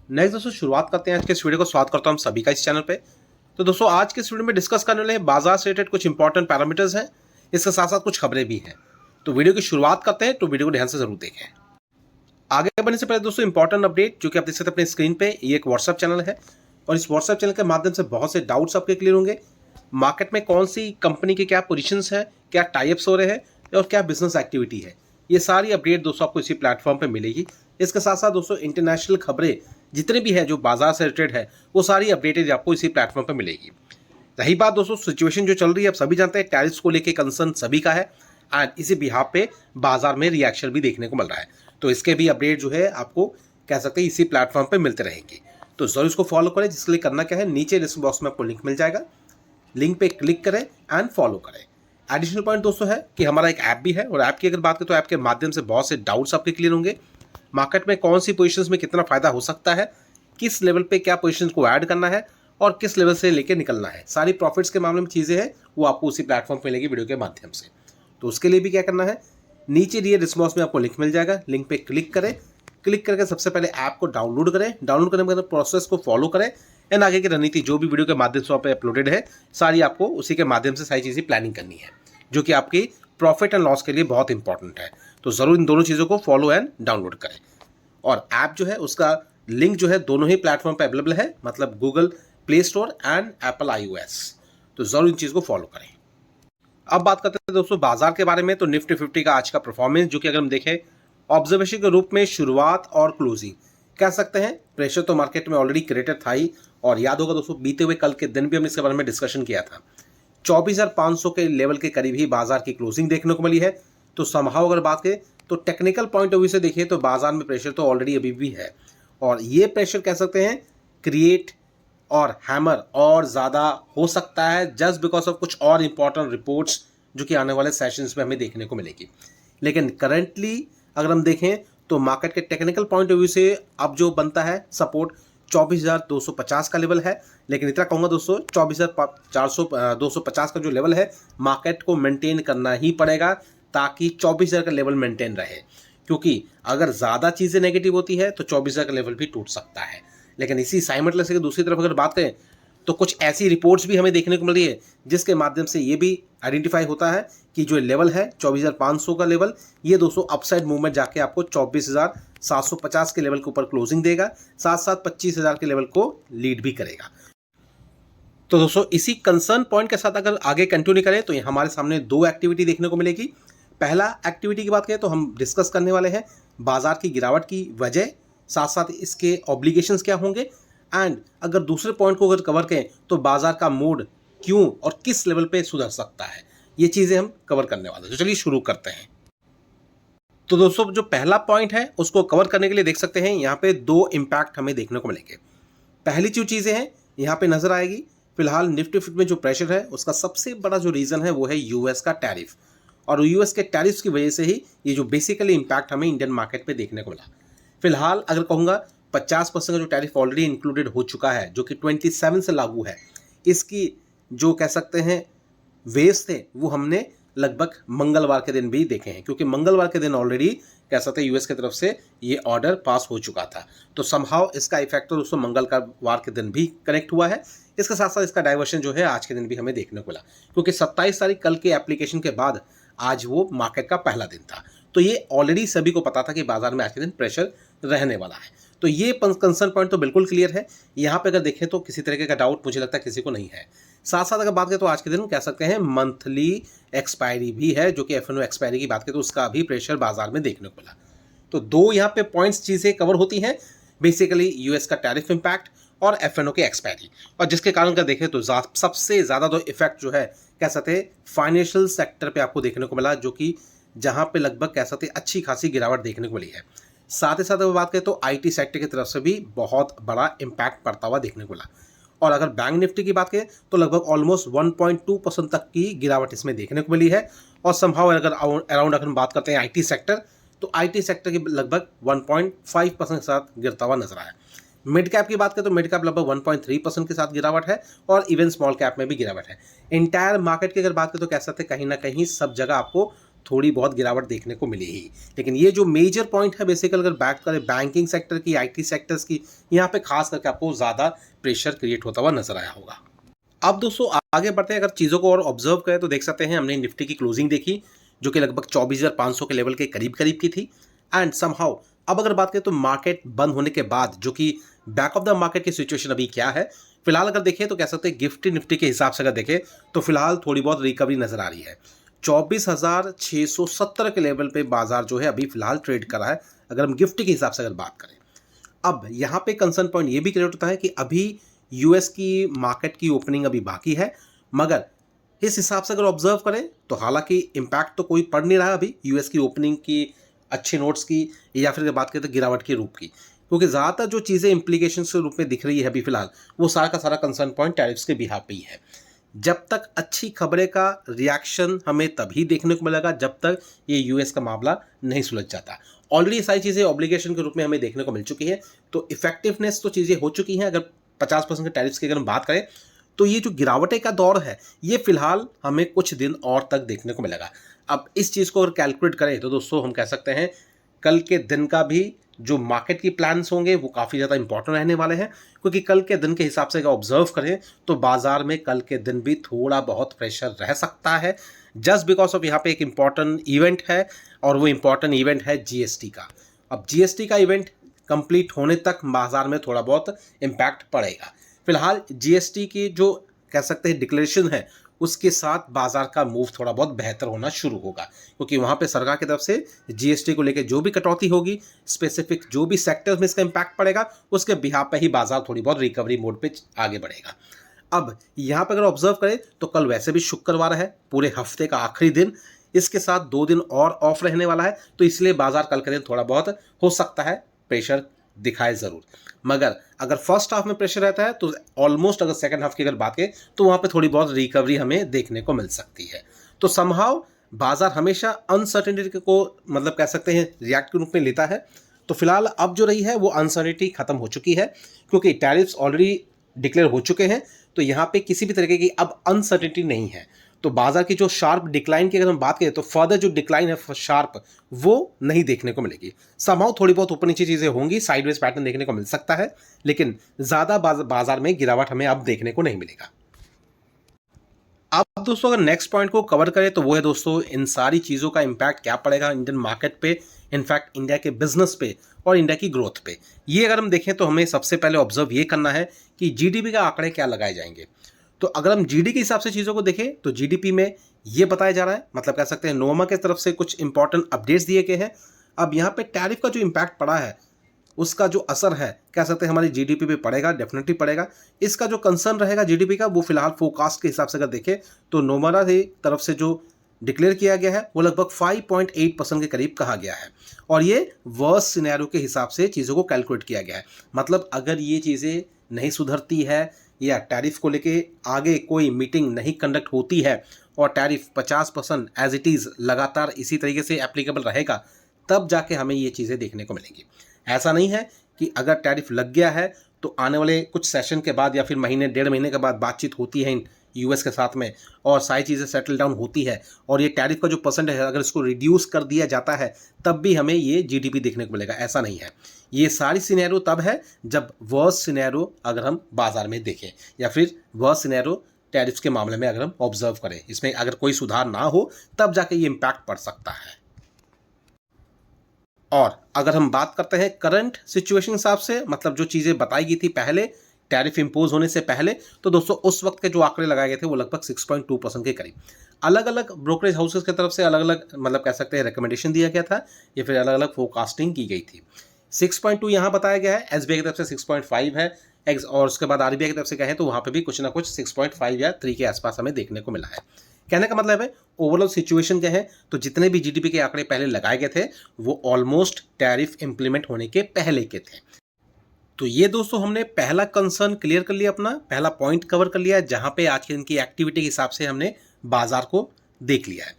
Next दोस्तों शुरुआत करते हैं आज के इस वीडियो को। स्वागत करता हूं हम सभी का इस चैनल पे। तो दोस्तों आज के इस वीडियो में डिस्कस करने वाले हैं बाजार से रिलेटेड कुछ इंपॉर्टेंट पैरामीटर्स हैं, इसके साथ साथ कुछ खबरें भी हैं। तो वीडियो की शुरुआत करते हैं, तो वीडियो को ध्यान से जरूर देखें। आगे बढ़ने से पहले दोस्तों इंपॉर्टेंट अपडेट जो कि आप देख सकते हैं अपने स्क्रीन पे, ये एक व्हाट्सएप चैनल है और इस व्हाट्सएप चैनल के माध्यम से बहुत से डाउट्स आपके क्लियर होंगे। मार्केट में कौन सी कंपनी के क्या पोजीशंस है, क्या टाइप्स हो रहे हैं और क्या बिजनेस एक्टिविटी है, ये सारी अपडेट दोस्तों आपको इसी प्लेटफॉर्म पे मिलेगी। इसके साथ साथ दोस्तों इंटरनेशनल खबरें जितने भी है जो बाजार से रिलेटेड है वो सारी अपडेटेड आपको इसी प्लेटफॉर्म पे मिलेगी। रही बात दोस्तों सिचुएशन जो चल रही है, आप सभी जानते हैं टैरिफ्स को लेके कंसर्न सभी का है एंड इसी बिहाफ पे बाजार में रिएक्शन भी देखने को मिल रहा है। तो इसके भी अपडेट जो है आपको कह सकते हैं इसी प्लेटफॉर्म पे मिलते रहेंगे। तो जरूर इसको फॉलो करें, जिसके लिए करना क्या है, नीचे डिस्क्रिप्शन बॉक्स में आपको लिंक मिल जाएगा, लिंक पे क्लिक करें एंड फॉलो करें। एडिशनल पॉइंट दोस्तों है कि हमारा एक ऐप भी है और ऐप की अगर बात करें तो ऐप के माध्यम से बहुत से डाउट्स आपके क्लियर होंगे। मार्केट में कौन सी पोजीशंस में कितना फायदा हो सकता है, किस लेवल पे क्या पोजीशंस को ऐड करना है और किस लेवल से लेके निकलना है, सारी प्रॉफिट्स के मामले में चीज़ें हैं वो आपको उसी प्लेटफॉर्म पे मिलेगी वीडियो के माध्यम से। तो उसके लिए भी क्या करना है, नीचे दिए डिस्क्रिप्शन बॉक्स में आपको लिंक मिल जाएगा, लिंक पे क्लिक करें। क्लिक करके सबसे पहले ऐप को डाउनलोड करें, डाउनलोड करने के बाद प्रोसेस को फॉलो करें एंड आगे की रणनीति जो भी वीडियो के माध्यम से आप अपलोडेड है सारी आपको उसी के माध्यम से सारी चीज़ें प्लानिंग करनी है, जो कि आपकी प्रॉफिट एंड लॉस के लिए बहुत इंपॉर्टेंट है। तो ज़रूर इन दोनों चीज़ों को फॉलो एंड डाउनलोड करें। और ऐप जो है उसका लिंक जो है दोनों ही प्लेटफॉर्म पे अवेलेबल है, मतलब Google play store and Apple iOS। तो ज़रूर इन चीज़ को फॉलो करें। अब बात करते हैं दोस्तों बाजार के बारे में। तो निफ्टी 50 का आज का परफॉर्मेंस जो कि अगर हम देखें ऑब्जर्वेशन के रूप में शुरुआत और क्लोजिंग कह सकते हैं, प्रेशर तो मार्केट में ऑलरेडी क्रिएटेड था ही। और याद होगा दोस्तों बीते हुए कल के दिन भी हमने इसके बारे में डिस्कशन किया था, 24,500 के लेवल के करीब ही बाजार की क्लोजिंग देखने को मिली है। तो समहाउ अगर बात करें तो टेक्निकल पॉइंट ऑफ व्यू से देखिए तो बाजार में प्रेशर तो ऑलरेडी अभी भी है और ये प्रेशर कह सकते हैं क्रिएट और हैमर और ज़्यादा हो सकता है जस्ट बिकॉज ऑफ कुछ और इंपॉर्टेंट रिपोर्ट्स जो कि आने वाले सेशंस में हमें देखने को मिलेगी। लेकिन करंटली अगर हम देखें तो मार्केट के टेक्निकल पॉइंट ऑफ व्यू से अब जो बनता है सपोर्ट 24,250 का लेवल है। लेकिन इतना कहूँगा दोस्तों 24,250 का जो लेवल है मार्केट को मेंटेन करना ही पड़ेगा ताकि 24,000 का लेवल मेंटेन रहे, क्योंकि अगर ज़्यादा चीज़ें नेगेटिव होती है तो 24,000 का लेवल भी टूट सकता है। लेकिन इसी साइमल्टेनियसली दूसरी तरफ अगर बात करें तो कुछ ऐसी रिपोर्ट्स भी हमें देखने को मिल रही है जिसके माध्यम से ये भी आइडेंटिफाई होता है कि जो लेवल है 24,500 का लेवल, ये दोस्तों अपसाइड मूवमेंट जाके आपको 24,750 के लेवल के ऊपर क्लोजिंग देगा, साथ साथ 25,000 के लेवल को लीड भी करेगा। तो दोस्तों इसी कंसर्न पॉइंट के साथ अगर आगे कंटिन्यू करें तो हमारे सामने दो एक्टिविटी देखने को मिलेगी। पहला एक्टिविटी की बात करें तो हम डिस्कस करने वाले हैं बाजार की गिरावट की वजह, साथ साथ इसके ऑब्लिगेशंस क्या होंगे एंड अगर दूसरे पॉइंट को अगर कवर करें तो बाजार का मूड क्यों और किस लेवल पे सुधर सकता है, ये चीज़ें हम कवर करने वाले हैं। तो चलिए शुरू करते हैं। तो दोस्तों जो पहला पॉइंट है उसको कवर करने के लिए देख सकते हैं यहाँ पे दो इम्पैक्ट हमें देखने को मिलेंगे। पहली जो चीज़ें हैं यहाँ पे नजर आएगी, फिलहाल निफ्टी 50 में जो प्रेशर है उसका सबसे बड़ा जो रीज़न है वो है यूएस का टैरिफ, और यूएस के टैरिफ्स की वजह से ही ये जो बेसिकली इम्पैक्ट हमें इंडियन मार्केट पे देखने को मिला। फिलहाल अगर कहूँगा 50% का जो टैरिफ ऑलरेडी इंक्लूडेड हो चुका है जो कि 27 से लागू है, इसकी जो कह सकते हैं वेव्स थे वो हमने लगभग मंगलवार के दिन भी देखे हैं, क्योंकि मंगलवार के दिन ऑलरेडी कह सकते हैं यूएस की तरफ से ये ऑर्डर पास हो चुका था। तो समहाउ इसका इफेक्ट तो दोस्तों मंगलवार के दिन भी कनेक्ट हुआ है। इसके साथ साथ इसका डाइवर्शन जो है आज के दिन भी हमें देखने को मिला, क्योंकि 27 तारीख कल के एप्लीकेशन के बाद आज वो मार्केट का पहला दिन था। तो ये ऑलरेडी सभी को पता था कि बाजार में आज के दिन प्रेशर रहने वाला है। तो ये कंसर्न पॉइंट तो बिल्कुल क्लियर है। यहाँ पे अगर देखें तो किसी तरीके का डाउट मुझे लगता है किसी को नहीं है। साथ साथ अगर बात करें तो आज के दिन कह सकते हैं मंथली एक्सपायरी भी है, जो कि एफएनओ एक्सपायरी की बात करें तो उसका भी प्रेशर बाजार में देखने को मिला। तो दो यहाँ पे पॉइंट्स चीज़ें कवर होती हैं, बेसिकली यूएस का टैरिफ इम्पैक्ट और एफएनओ की एक्सपायरी, और जिसके कारण अगर देखें तो सबसे ज़्यादा तो इफेक्ट जो है कह सकते हैं फाइनेंशियल सेक्टर पे आपको देखने को मिला, जो कि जहाँ पे लगभग कह सकते हैं अच्छी खासी गिरावट देखने को मिली है। साथ ही साथ अगर बात करें तो आईटी सेक्टर की तरफ से भी बहुत बड़ा इम्पैक्ट पड़ता हुआ देखने को मिला। और अगर बैंक निफ्टी की बात करें तो लगभग ऑलमोस्ट 1.2% तक की गिरावट इसमें देखने को मिली है। और समहाउ अगर अराउंड अगर हम बात करते हैं आईटी सेक्टर, तो आईटी सेक्टर की लगभग 1.5% के साथ गिरता हुआ नजर आया। मिड कैप की बात करें तो मिड कैप लगभग 1.3% के साथ गिरावट है और इवन स्मॉल कैप में भी गिरावट है। इंटायर मार्केट की अगर बात करें तो कह सकते हैं कहीं ना कहीं सब जगह आपको थोड़ी बहुत गिरावट देखने को मिली ही। लेकिन ये जो मेजर पॉइंट है बेसिकली अगर बात करें बैंकिंग सेक्टर की, आईटी सेक्टर्स की, यहाँ पे खास करके आपको ज़्यादा प्रेशर क्रिएट होता हुआ नजर आया होगा। अब दोस्तों आगे बढ़ते हैं, अगर चीज़ों को और ऑब्जर्व करें तो देख सकते हैं हमने निफ्टी की क्लोजिंग देखी जो कि लगभग 24,500 के लेवल के करीब करीब की थी। एंड समहाउ अब अगर बात करें तो मार्केट बंद होने के बाद जो कि बैक ऑफ द मार्केट की सिचुएशन अभी क्या है, फिलहाल अगर देखें तो कह सकते हैं निफ्टी के हिसाब से अगर देखें तो फिलहाल थोड़ी बहुत रिकवरी नजर आ रही है। 24,670 के लेवल पे बाजार जो है अभी फिलहाल ट्रेड कर रहा है अगर हम निफ्टी के हिसाब से अगर बात करें। अब यहाँ पे कंसर्न पॉइंट ये भी क्रिएट होता है कि अभी यूएस की मार्केट की ओपनिंग अभी बाकी है, मगर इस हिसाब से अगर ऑब्जर्व करें तो हालांकि इम्पैक्ट तो कोई पड़ नहीं रहा अभी यूएस की ओपनिंग की, अच्छे नोट्स की, या फिर बात करें तो गिरावट के रूप की, क्योंकि ज़्यादातर जो चीज़ें इम्प्लीकेशन के रूप में दिख रही है अभी फिलहाल वो सारा का सारा कंसर्न पॉइंट टैरिफ्स के बिहाफ पे ही है। जब तक अच्छी खबरें का रिएक्शन हमें तभी देखने को मिलेगा जब तक ये यूएस का मामला नहीं सुलझ जाता। ऑलरेडी सारी चीज़ें ऑब्लिगेशन के रूप में हमें देखने को मिल चुकी है, तो इफेक्टिवनेस तो चीज़ें हो चुकी हैं। अगर 50% के टैरिफ्स की अगर हम बात करें तो ये जो गिरावटें का दौर है ये फिलहाल हमें कुछ दिन और तक देखने को मिलेगा। अब इस चीज़ को अगर कैलकुलेट करें तो दोस्तों हम कह सकते हैं कल के दिन का भी जो मार्केट की प्लान्स होंगे वो काफ़ी ज़्यादा इंपॉर्टेंट रहने वाले हैं, क्योंकि कल के दिन के हिसाब से अगर ऑब्जर्व करें तो बाजार में कल के दिन भी थोड़ा बहुत प्रेशर रह सकता है, जस्ट बिकॉज ऑफ यहाँ पे एक इम्पॉर्टेंट इवेंट है और वो इम्पॉर्टेंट इवेंट है जीएसटी का। अब जीएसटी का इवेंट कंप्लीट होने तक बाजार में थोड़ा बहुत इम्पैक्ट पड़ेगा। फिलहाल जीएसटी की जो कह सकते हैं डिक्लेरेशन है उसके साथ बाजार का मूव थोड़ा बहुत बेहतर होना शुरू होगा, क्योंकि वहाँ पे सरकार की तरफ से जीएसटी को लेकर जो भी कटौती होगी, स्पेसिफिक जो भी सेक्टर्स में इसका इम्पैक्ट पड़ेगा उसके बिहाफ पे ही बाजार थोड़ी बहुत रिकवरी मोड पे आगे बढ़ेगा। अब यहाँ पर अगर ऑब्जर्व करें तो कल वैसे भी शुक्रवार है, पूरे हफ्ते का आखिरी दिन, इसके साथ 2 दिन और ऑफ रहने वाला है, तो इसलिए बाजार कल के दिन थोड़ा बहुत हो सकता है प्रेशर दिखाए ज़रूर। मगर अगर फर्स्ट हाफ में प्रेशर रहता है तो ऑलमोस्ट अगर सेकंड हाफ की अगर बात करें तो वहाँ पे थोड़ी बहुत रिकवरी हमें देखने को मिल सकती है। तो समहाउ बाजार हमेशा अनसर्टेनिटी को मतलब कह सकते हैं रिएक्ट के रूप में लेता है। तो फिलहाल अब जो रही है वो अनसर्टेनिटी खत्म हो चुकी है, क्योंकि टैरिफ्स ऑलरेडी डिक्लेयर हो चुके हैं, तो यहाँ पे किसी भी तरीके की अब अनसर्टेनिटी नहीं है। तो बाजार की जो शार्प डिक्लाइन की अगर हम बात करें तो फर्दर जो डिक्लाइन है शार्प वो नहीं देखने को मिलेगी। समहाउ थोड़ी बहुत ऊपर नीचे चीज़ें होंगी, साइडवेज पैटर्न देखने को मिल सकता है, लेकिन ज़्यादा बाजार में गिरावट हमें अब देखने को नहीं मिलेगा। अब दोस्तों अगर नेक्स्ट पॉइंट को कवर करें तो वो है दोस्तों इन सारी चीज़ों का इम्पैक्ट क्या पड़ेगा इंडियन मार्केट पे, इनफैक्ट इंडिया के बिजनेस पे और इंडिया की ग्रोथ पे। ये अगर हम देखें तो हमें सबसे पहले ऑब्जर्व ये करना है कि जीडीपी का आंकड़े क्या लगाए जाएंगे। तो अगर हम जीडी के हिसाब से चीज़ों को देखें तो जीडीपी में ये बताया जा रहा है, मतलब कह सकते हैं नोमा की तरफ से कुछ इंपॉर्टेंट अपडेट्स दिए गए हैं। अब यहाँ पे टैरिफ का जो इम्पैक्ट पड़ा है उसका जो असर है कह सकते हैं हमारी जीडीपी पे पड़ेगा, डेफिनेटली पड़ेगा। इसका जो कंसर्न रहेगा जीडीपी का वो फिलहाल फोरकास्ट के हिसाब से अगर देखें तो नोमारा की तरफ से जो डिक्लेयर किया गया है वो लगभग 5.8% के करीब कहा गया है, और ये वर्स्ट सिनेरियो के हिसाब से चीज़ों को कैलकुलेट किया गया है। मतलब अगर ये चीज़ें नहीं सुधरती है या टैरिफ को लेके आगे कोई मीटिंग नहीं कंडक्ट होती है और टैरिफ 50% एज इट इज़ लगातार इसी तरीके से एप्लीकेबल रहेगा, तब जाके हमें ये चीज़ें देखने को मिलेंगी। ऐसा नहीं है कि अगर टैरिफ लग गया है तो आने वाले कुछ सेशन के बाद या फिर महीने 1.5 महीने के बाद बातचीत होती है यूएस के साथ में और सारी चीज़ें सेटल डाउन होती है और ये टैरिफ का जो परसेंट है अगर इसको रिड्यूस कर दिया जाता है तब भी हमें ये जीडीपी देखने को मिलेगा। ऐसा नहीं है, ये सारी सिनेरियो तब है जब वर्स्ट सिनेरियो अगर हम बाजार में देखें या फिर वर्स्ट सिनेरियो टैरिफ्स के मामले में अगर हम ऑब्जर्व करें, इसमें अगर कोई सुधार ना हो तब जाके ये इम्पैक्ट पड़ सकता है। और अगर हम बात करते हैं करंट सिचुएशन हिसाब से, मतलब जो चीज़ें बताई गई थी पहले टैरिफ इंपोज होने से पहले, तो दोस्तों उस वक्त के जो आंकड़े लगाए गए थे वो लगभग 6.2% के करीब। अलग अलग ब्रोकरेज हाउसेस की तरफ से अलग अलग मतलब कह सकते हैं रिकमेंडेशन दिया गया था या फिर अलग अलग फोरकास्टिंग की गई थी। 6.2 यहाँ बताया गया है, एसबीआई की तरफ से 6.5 है और उसके बाद आरबीआई की तरफ से कहें तो वहाँ पे भी कुछ ना कुछ 6.5 या 3 के आसपास हमें देखने को मिला है। कहने का मतलब है ओवरऑल सिचुएशन क्या है, तो जितने भी जीडीपी के आंकड़े पहले लगाए गए थे वो ऑलमोस्ट टैरिफ इंप्लीमेंट होने के पहले के थे। तो ये दोस्तों हमने पहला कंसर्न क्लियर कर लिया, अपना पहला पॉइंट कवर कर लिया, जहां पे आज के दिन की एक्टिविटी के हिसाब से हमने बाजार को देख लिया है।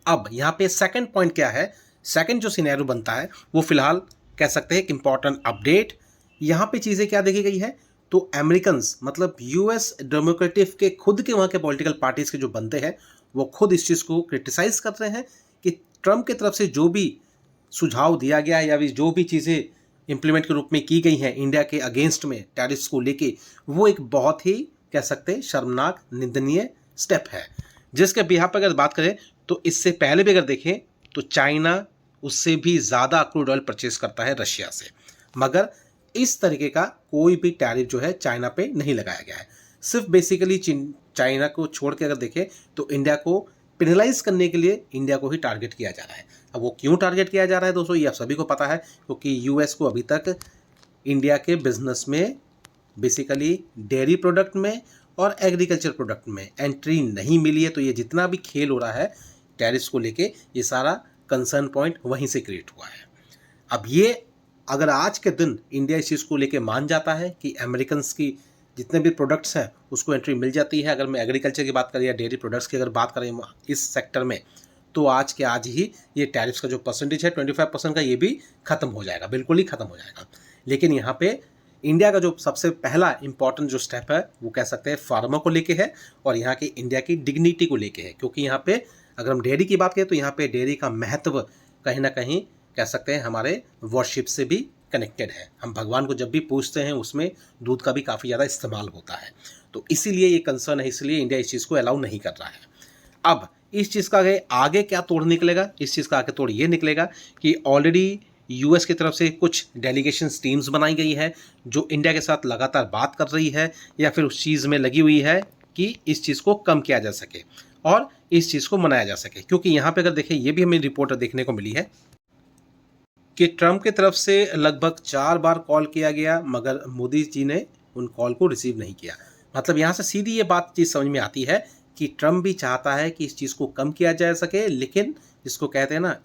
अब यहाँ पे सेकंड पॉइंट क्या है, सेकंड जो सिनेरियो बनता है वो फिलहाल कह सकते हैं एक इंपॉर्टेंट अपडेट। यहाँ पे चीज़ें क्या देखी गई है, तो अमेरिकन्स मतलब यूएस डेमोक्रेटिक के खुद के वहाँ के पॉलिटिकल पार्टीज के जो बनते हैं वो खुद इस चीज़ को क्रिटिसाइज कर रहे हैं कि ट्रम्प की तरफ से जो भी सुझाव दिया गया है या जो भी चीज़ें इम्प्लीमेंट के रूप में की गई हैं इंडिया के अगेंस्ट में टैरिफ्स को लेके, वो एक बहुत ही कह सकते हैं शर्मनाक निंदनीय स्टेप है, जिसके बिहाफ पर अगर बात करें तो इससे पहले भी अगर देखें तो चाइना उससे भी ज़्यादा क्रूड ऑयल परचेज करता है रशिया से, मगर इस तरीके का कोई भी टैरिफ जो है चाइना पे नहीं लगाया गया है। सिर्फ बेसिकली चाइना को छोड़ के अगर देखें तो इंडिया को पेनलाइज करने के लिए इंडिया को ही टारगेट किया जा रहा है। अब वो क्यों टारगेट किया जा रहा है दोस्तों, ये आप सभी को पता है, क्योंकि यूएस को अभी तक इंडिया के बिजनेस में बेसिकली डेयरी प्रोडक्ट में और एग्रीकल्चर प्रोडक्ट में एंट्री नहीं मिली है। तो ये जितना भी खेल हो रहा है टैरिफ्स को लेके, ये सारा कंसर्न पॉइंट वहीं से क्रिएट हुआ है। अब ये अगर आज के दिन इंडिया इस चीज़ को लेके मान जाता है कि अमेरिकन की जितने भी प्रोडक्ट्स हैं उसको एंट्री मिल जाती है, अगर मैं एग्रीकल्चर की बात करें या डेयरी प्रोडक्ट्स की अगर बात करें इस सेक्टर में, तो आज के आज ही ये टैरिफ्स का जो परसेंटेज है 25% का, ये भी खत्म हो जाएगा, बिल्कुल ही खत्म हो जाएगा। लेकिन यहाँ पे इंडिया का जो सबसे पहला इंपॉर्टेंट जो स्टेप है वो कह सकते हैं फार्मर को लेके है और यहाँ की इंडिया की डिग्निटी को लेके है, क्योंकि यहाँ पे अगर हम डेयरी की बात करें तो यहाँ पे डेयरी का महत्व कहीं ना कहीं कह सकते हैं हमारे वर्शिप से भी कनेक्टेड है। हम भगवान को जब भी पूजते हैं उसमें दूध का भी काफ़ी ज़्यादा इस्तेमाल होता है, तो इसीलिए ये कंसर्न है, इसलिए इंडिया इस चीज़ को अलाउ नहीं कर रहा है। अब इस चीज़ का आगे क्या तोड़ निकलेगा, इस चीज़ का आगे तोड़ ये निकलेगा कि ऑलरेडी यूएस की तरफ से कुछ डेलीगेशन टीम्स बनाई गई है जो इंडिया के साथ लगातार बात कर रही है या फिर उस चीज़ में लगी हुई है कि इस चीज़ को कम किया जा सके और इस चीज़ को मनाया जा सके। क्योंकि यहाँ पे अगर देखें, ये भी हमें रिपोर्ट देखने को मिली है कि ट्रम्प की तरफ से लगभग 4 बार कॉल किया गया मगर मोदी जी ने उन कॉल को रिसीव नहीं किया। मतलब यहाँ से सीधी ये बात चीज़ समझ में आती है कि ट्रम्प भी चाहता है कि इस चीज़ को कम किया जा सके, लेकिन जिसको कहते हैं ना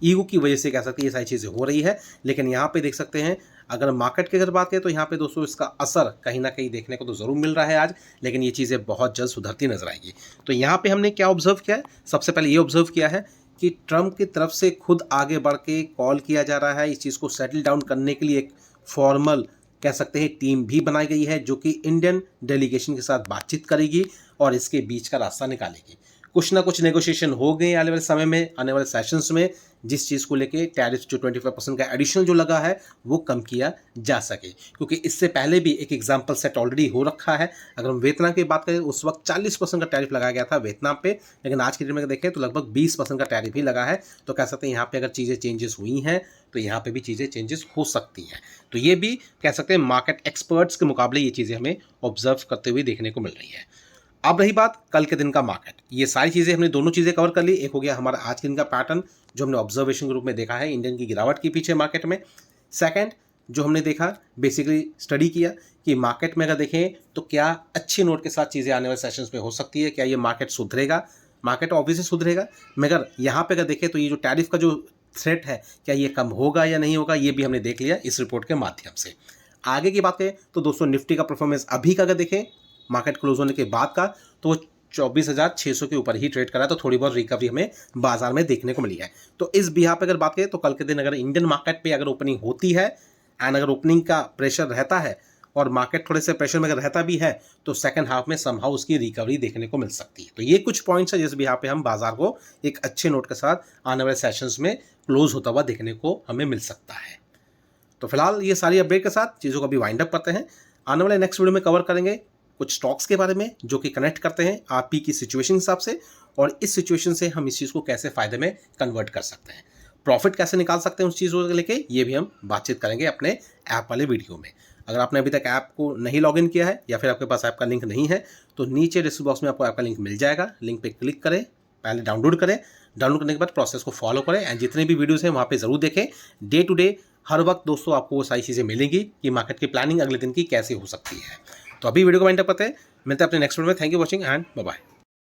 ईगो की वजह से कह सकते हैं ये सारी चीज़ें हो रही है। लेकिन यहाँ पे देख सकते हैं अगर मार्केट की अगर बात करें तो यहाँ पे दोस्तों इसका असर कहीं ना कहीं देखने को तो ज़रूर मिल रहा है आज, लेकिन ये चीज़ें बहुत जल्द सुधरती नजर आएगी। तो यहाँ पे हमने क्या ऑब्जर्व किया है, सबसे पहले ये ऑब्जर्व किया है कि ट्रम्प की तरफ से खुद आगे बढ़ के कॉल किया जा रहा है, इस चीज़ को सेटल डाउन करने के लिए एक फॉर्मल कह सकते हैं टीम भी बनाई गई है जो कि इंडियन डेलीगेशन के साथ बातचीत करेगी और इसके बीच का रास्ता निकालेगी। कुछ ना कुछ नेगोशिएशन हो गए आने वाले समय में, आने वाले सेशंस में, जिस चीज़ को लेके टैरिफ जो 25% का एडिशनल जो लगा है वो कम किया जा सके। क्योंकि इससे पहले भी एक एग्जांपल सेट ऑलरेडी हो रखा है। अगर हम वियतनाम की बात करें उस वक्त 40% का टैरिफ लगाया गया था वियतनाम पे, लेकिन आज की डेट में देखें तो लगभग 20% का टैरिफ ही लगा है। तो कह सकते हैं यहाँ पे अगर चीज़ें चेंजेस हुई हैं तो यहाँ पे भी चीज़ें चेंजेस हो सकती हैं। तो ये भी कह सकते हैं मार्केट एक्सपर्ट्स के मुकाबले ये चीज़ें हमें ऑब्जर्व करते हुए देखने को मिल रही है। अब रही बात कल के दिन का मार्केट, ये सारी चीज़ें हमने दोनों चीज़ें कवर कर ली। एक हो गया हमारा आज के दिन का पैटर्न जो हमने ऑब्जर्वेशन के रूप में देखा है इंडियन की गिरावट के पीछे मार्केट में। सेकंड जो हमने देखा बेसिकली स्टडी किया कि मार्केट में अगर देखें तो क्या अच्छे नोट के साथ चीज़ें आने वाले सेशंस में हो सकती है, क्या ये मार्केट सुधरेगा, मार्केट ऑब्वियसली सुधरेगा, मगर यहाँ पे अगर देखें तो ये जो टैरिफ का जो थ्रेट है क्या ये कम होगा या नहीं होगा, ये भी हमने देख लिया इस रिपोर्ट के माध्यम से। आगे की बात करें तो दोस्तों निफ्टी का परफॉर्मेंस अभी का अगर देखें मार्केट क्लोज होने के बाद का तो वो 24,600 के ऊपर ही ट्रेड करा, तो थोड़ी बहुत रिकवरी हमें बाजार में देखने को मिली है। तो इस बिहार पे अगर बात करें तो कल के दिन अगर इंडियन मार्केट पे अगर ओपनिंग होती है एंड अगर ओपनिंग का प्रेशर रहता है और मार्केट थोड़े से प्रेशर में अगर रहता भी है तो सेकंड हाफ में समहाउ उसकी रिकवरी देखने को मिल सकती है। तो ये कुछ पॉइंट्स है जिस बिहार पे हम बाजार को एक अच्छे नोट के साथ आने वाले सेशंस में क्लोज होता हुआ देखने को हमें मिल सकता है। तो फिलहाल ये सारी अपडेट के साथ चीज़ों को अभी वाइंड अप करते हैं। आने वाले नेक्स्ट वीडियो में कवर करेंगे कुछ स्टॉक्स के बारे में जो कि कनेक्ट करते हैं आपकी की सिचुएशन हिसाब से, और इस सिचुएशन से हम इस चीज़ को कैसे फ़ायदे में कन्वर्ट कर सकते हैं, प्रॉफिट कैसे निकाल सकते हैं उस चीज़ को लेके, ये भी हम बातचीत करेंगे अपने ऐप वाले वीडियो में। अगर आपने अभी तक ऐप को नहीं लॉगिन किया है या फिर आपके पास ऐप का लिंक नहीं है तो नीचे डिस्क्रिप्शन बॉक्स में आपको ऐप का लिंक मिल जाएगा। लिंक पे क्लिक करें, पहले डाउनलोड करें, डाउनलोड करने के बाद प्रोसेस को फॉलो करें एंड जितने भी वीडियोज़ हैं वहाँ पे ज़रूर देखें। डे टू डे हर वक्त दोस्तों आपको वो सारी चीज़ें मिलेंगी कि मार्केट की प्लानिंग अगले दिन की कैसे हो सकती है। तो अभी वीडियो को वाइंड अप करते हैं, मिलते हैं अपने नेक्स्ट वीडियो में। Thank you watching and bye bye.